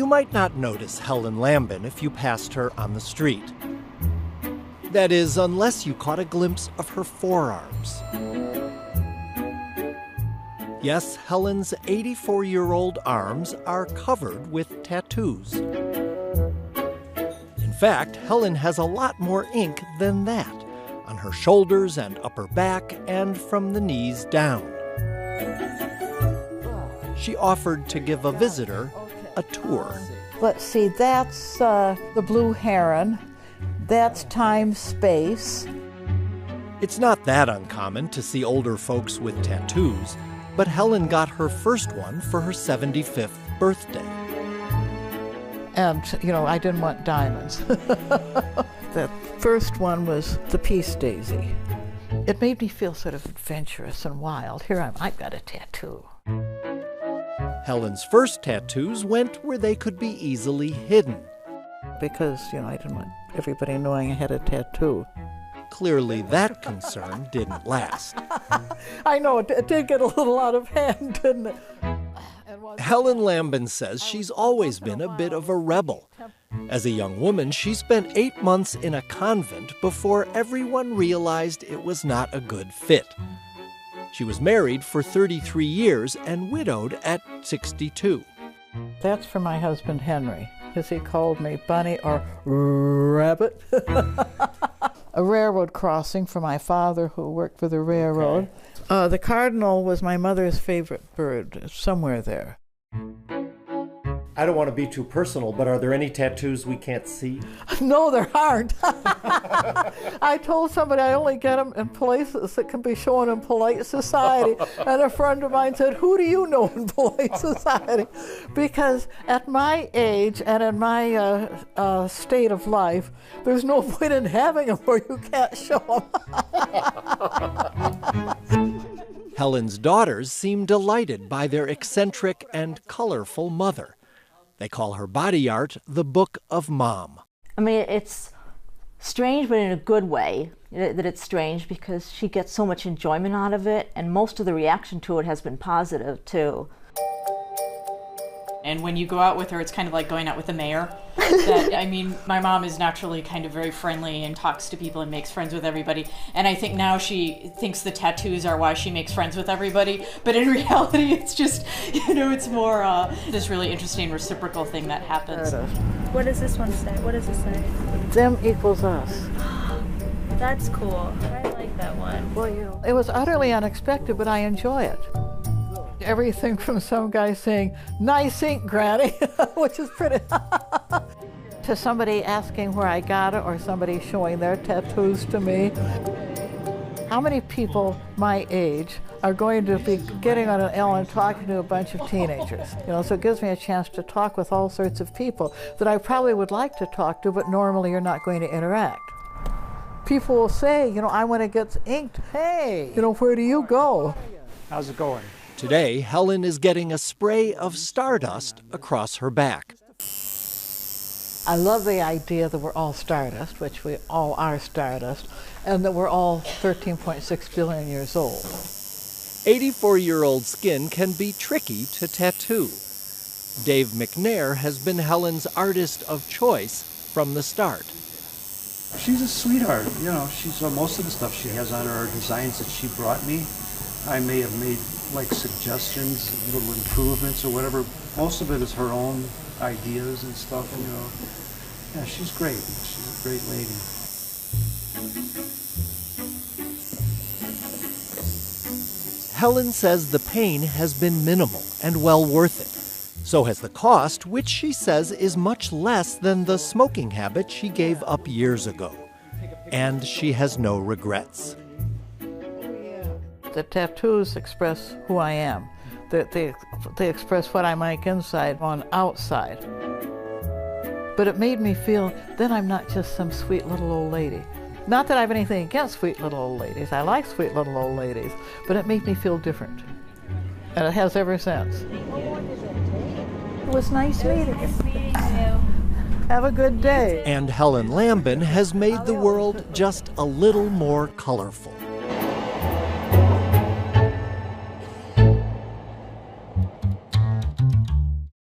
You might not notice Helen Lambin if you passed her on the street. That is, unless you caught a glimpse of her forearms. Yes, Helen's 84-year-old arms are covered with tattoos. In fact, Helen has a lot more ink than that, on her shoulders and upper back and from the knees down. She offered to give a visitor a tour. Let's see, that's the blue heron. That's time, space. It's not that uncommon to see older folks with tattoos, but Helen got her first one for her 75th birthday. And, I didn't want diamonds. The first one was the peace daisy. It made me feel sort of adventurous and wild. Here I've got a tattoo. Helen's first tattoos went where they could be easily hidden. Because, I didn't want everybody knowing I had a tattoo. Clearly that concern didn't last. I know, it did get a little out of hand, didn't it? Helen Lambin says she's always been a bit of a rebel. As a young woman, she spent 8 months in a convent before everyone realized it was not a good fit. She was married for 33 years and widowed at 62. That's for my husband, Henry, as he called me Bunny or Rabbit. A railroad crossing for my father, who worked for the railroad. Okay. The cardinal was my mother's favorite bird, somewhere there. I don't want to be too personal, but are there any tattoos we can't see? No, there aren't. I told somebody I only get them in places that can be shown in polite society. And a friend of mine said, who do you know in polite society? Because at my age and in my state of life, there's no point in having them where you can't show them. Helen's daughters seem delighted by their eccentric and colorful mother. They call her body art the Book of Mom. I mean, it's strange, but in a good way that it's strange, because she gets so much enjoyment out of it, and most of the reaction to it has been positive, too. And when you go out with her, it's kind of like going out with the mayor. My mom is naturally kind of very friendly and talks to people and makes friends with everybody. And I think now she thinks the tattoos are why she makes friends with everybody. But in reality, it's just, it's more this really interesting reciprocal thing that happens. What does this one say? What does it say? Them equals us. That's cool. I like that one. Well, it was utterly unexpected, but I enjoy it. Everything from some guy saying, nice ink, Granny, which is pretty, to somebody asking where I got it, or somebody showing their tattoos to me. How many people my age are going to be getting on an L and talking to a bunch of teenagers? So it gives me a chance to talk with all sorts of people that I probably would like to talk to, but normally you're not going to interact. People will say, I want to get inked. Hey, where do you go? How's it going? Today, Helen is getting a spray of stardust across her back. I love the idea that we're all stardust, which we all are stardust, and that we're all 13.6 billion years old. 84-year-old skin can be tricky to tattoo. Dave McNair has been Helen's artist of choice from the start. She's a sweetheart. She's most of the stuff she has on her are designs that she brought me. I may have made suggestions, little improvements or whatever. Most of it is her own ideas and stuff, Yeah, she's great. She's a great lady. Helen says the pain has been minimal and well worth it. So has the cost, which she says is much less than the smoking habit she gave up years ago. And she has no regrets. The tattoos express who I am. They express what I make inside on outside. But it made me feel then I'm not just some sweet little old lady. Not that I have anything against sweet little old ladies. I like sweet little old ladies. But it made me feel different. And it has ever since. It was nice meeting you. Have a good day. And Helen Lambin has made the world just a little more colorful.